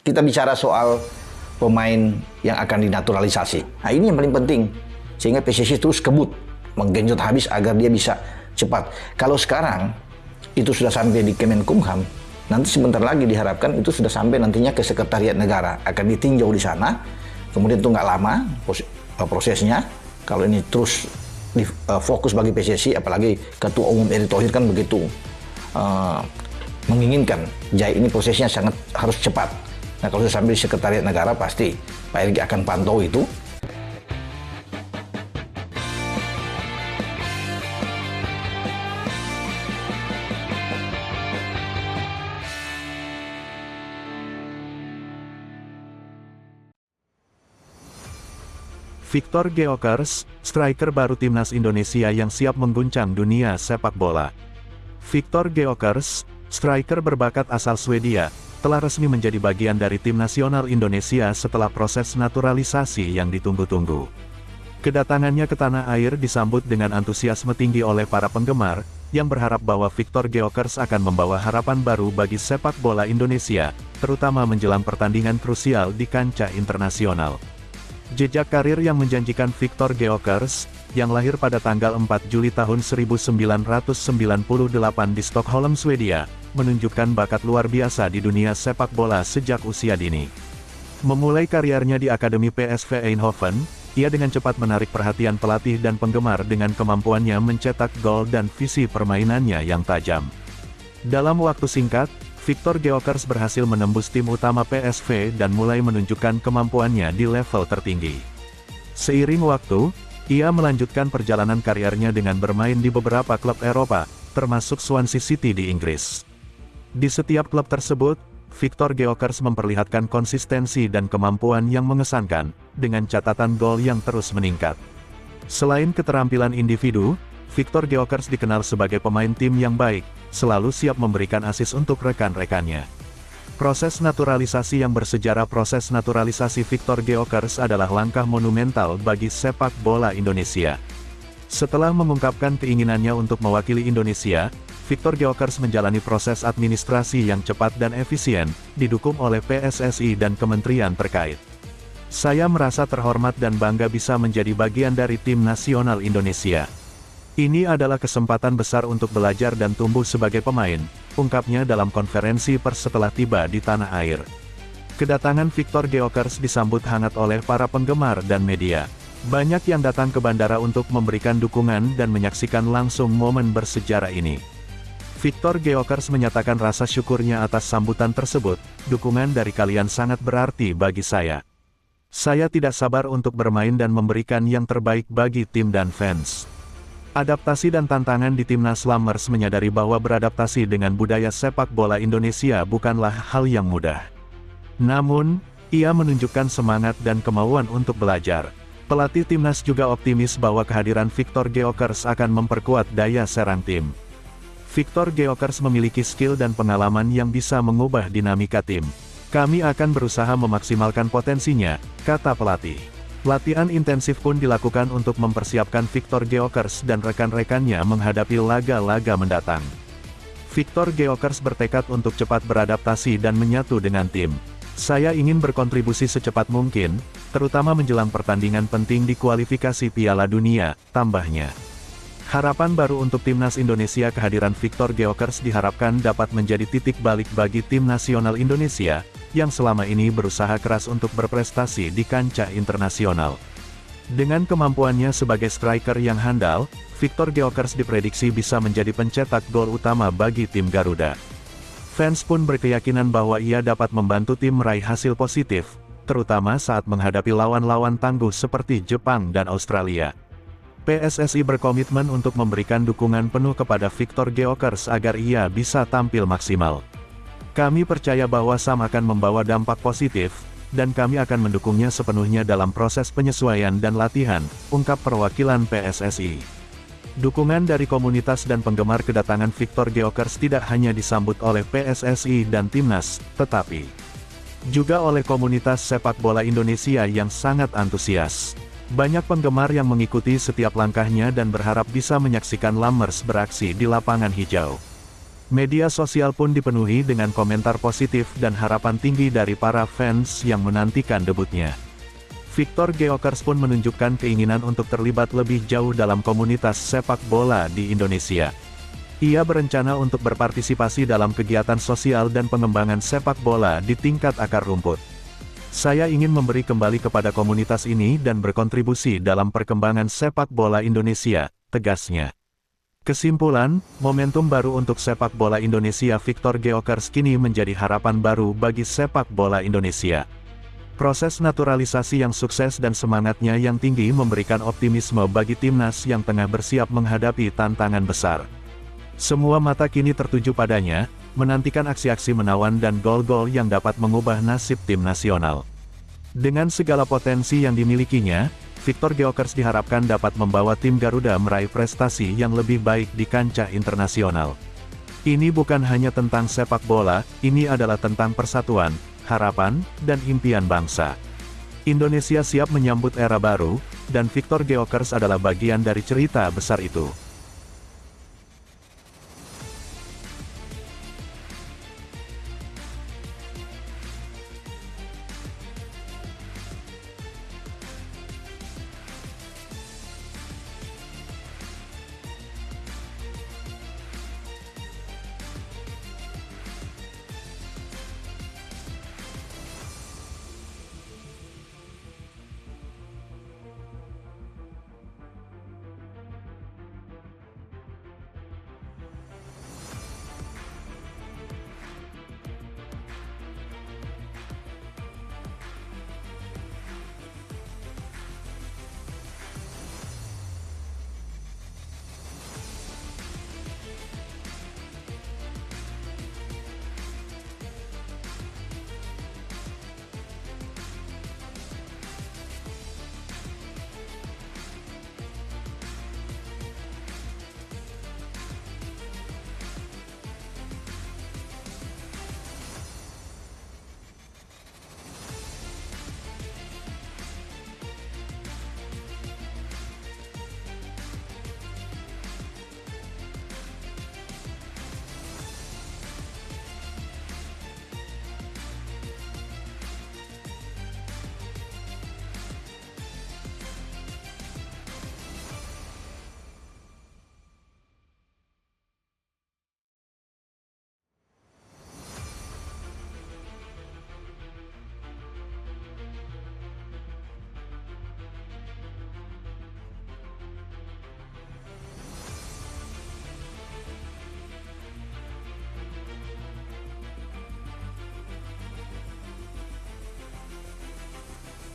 Kita bicara soal pemain yang akan dinaturalisasi. Nah, ini yang paling penting. Sehingga PSSI terus kebut, menggenjot habis agar dia bisa cepat. Kalau sekarang itu sudah sampai di Kemenkumham, nanti sebentar lagi diharapkan itu sudah sampai nantinya ke Sekretariat Negara. Akan ditinjau di sana, kemudian itu nggak lama prosesnya. Kalau ini terus fokus bagi PSSI, apalagi Ketua Umum Erick Thohir kan begitu menginginkan. Jadi ini prosesnya sangat harus cepat. Nah, kalau sudah sampai di Sekretariat Negara, pasti Pak Erick akan pantau itu. Victor Gyokeres, striker baru timnas Indonesia yang siap mengguncang dunia sepak bola. Victor Gyokeres, striker berbakat asal Swedia, telah resmi menjadi bagian dari tim nasional Indonesia setelah proses naturalisasi yang ditunggu-tunggu. Kedatangannya ke tanah air disambut dengan antusiasme tinggi oleh para penggemar, yang berharap bahwa Victor Gyokeres akan membawa harapan baru bagi sepak bola Indonesia, terutama menjelang pertandingan krusial di kancah internasional. Jejak karir yang menjanjikan Victor Gyokeres, yang lahir pada tanggal 4 Juli tahun 1998 di Stockholm, Swedia, menunjukkan bakat luar biasa di dunia sepak bola sejak usia dini. Memulai karirnya di Akademi PSV Eindhoven, ia dengan cepat menarik perhatian pelatih dan penggemar dengan kemampuannya mencetak gol dan visi permainannya yang tajam. Dalam waktu singkat, Victor Gyokeres berhasil menembus tim utama PSV dan mulai menunjukkan kemampuannya di level tertinggi. Seiring waktu, ia melanjutkan perjalanan karirnya dengan bermain di beberapa klub Eropa, termasuk Swansea City di Inggris. Di setiap klub tersebut, Victor Gyokeres memperlihatkan konsistensi dan kemampuan yang mengesankan, dengan catatan gol yang terus meningkat. Selain keterampilan individu, Victor Gyokeres dikenal sebagai pemain tim yang baik, selalu siap memberikan asis untuk rekan-rekannya. Proses naturalisasi yang bersejarah. Proses naturalisasi Victor Gyokeres adalah langkah monumental bagi sepak bola Indonesia. Setelah mengungkapkan keinginannya untuk mewakili Indonesia, Victor Gyokeres menjalani proses administrasi yang cepat dan efisien, didukung oleh PSSI dan kementerian terkait. Saya merasa terhormat dan bangga bisa menjadi bagian dari tim nasional Indonesia. Ini adalah kesempatan besar untuk belajar dan tumbuh sebagai pemain, ungkapnya dalam konferensi pers setelah tiba di tanah air. Kedatangan Victor Gyokeres disambut hangat oleh para penggemar dan media. Banyak yang datang ke bandara untuk memberikan dukungan dan menyaksikan langsung momen bersejarah ini. Victor Gyokeres menyatakan rasa syukurnya atas sambutan tersebut. Dukungan dari kalian sangat berarti bagi saya. Saya tidak sabar untuk bermain dan memberikan yang terbaik bagi tim dan fans. Adaptasi dan tantangan di Timnas Lammers. Menyadari bahwa beradaptasi dengan budaya sepak bola Indonesia bukanlah hal yang mudah. Namun, ia menunjukkan semangat dan kemauan untuk belajar. Pelatih Timnas juga optimis bahwa kehadiran Victor Gyokeres akan memperkuat daya serang tim. Victor Gyokeres memiliki skill dan pengalaman yang bisa mengubah dinamika tim. Kami akan berusaha memaksimalkan potensinya, kata pelatih. Latihan intensif pun dilakukan untuk mempersiapkan Victor Gyokeres dan rekan-rekannya menghadapi laga-laga mendatang. Victor Gyokeres bertekad untuk cepat beradaptasi dan menyatu dengan tim. Saya ingin berkontribusi secepat mungkin, terutama menjelang pertandingan penting di kualifikasi Piala Dunia, tambahnya. Harapan baru untuk timnas Indonesia. Kehadiran Victor Gyokeres diharapkan dapat menjadi titik balik bagi tim nasional Indonesia, yang selama ini berusaha keras untuk berprestasi di kancah internasional. Dengan kemampuannya sebagai striker yang handal, Victor Gyokeres diprediksi bisa menjadi pencetak gol utama bagi tim Garuda. Fans pun berkeyakinan bahwa ia dapat membantu tim meraih hasil positif, terutama saat menghadapi lawan-lawan tangguh seperti Jepang dan Australia. PSSI berkomitmen untuk memberikan dukungan penuh kepada Victor Gyokeres agar ia bisa tampil maksimal. Kami percaya bahwa Sam akan membawa dampak positif, dan kami akan mendukungnya sepenuhnya dalam proses penyesuaian dan latihan, ungkap perwakilan PSSI. Dukungan dari komunitas dan penggemar. Kedatangan Victor Gyokeres tidak hanya disambut oleh PSSI dan Timnas, tetapi juga oleh komunitas sepak bola Indonesia yang sangat antusias. Banyak penggemar yang mengikuti setiap langkahnya dan berharap bisa menyaksikan Lammers beraksi di lapangan hijau. Media sosial pun dipenuhi dengan komentar positif dan harapan tinggi dari para fans yang menantikan debutnya. Victor Gyokeres pun menunjukkan keinginan untuk terlibat lebih jauh dalam komunitas sepak bola di Indonesia. Ia berencana untuk berpartisipasi dalam kegiatan sosial dan pengembangan sepak bola di tingkat akar rumput. Saya ingin memberi kembali kepada komunitas ini dan berkontribusi dalam perkembangan sepak bola Indonesia, tegasnya. Kesimpulan, momentum baru untuk sepak bola Indonesia. Victor Gyokeres kini menjadi harapan baru bagi sepak bola Indonesia. Proses naturalisasi yang sukses dan semangatnya yang tinggi memberikan optimisme bagi timnas yang tengah bersiap menghadapi tantangan besar. Semua mata kini tertuju padanya, menantikan aksi-aksi menawan dan gol-gol yang dapat mengubah nasib tim nasional. Dengan segala potensi yang dimilikinya, Victor Gyokeres diharapkan dapat membawa tim Garuda meraih prestasi yang lebih baik di kancah internasional. Ini bukan hanya tentang sepak bola, ini adalah tentang persatuan, harapan, dan impian bangsa. Indonesia siap menyambut era baru, dan Victor Gyokeres adalah bagian dari cerita besar itu.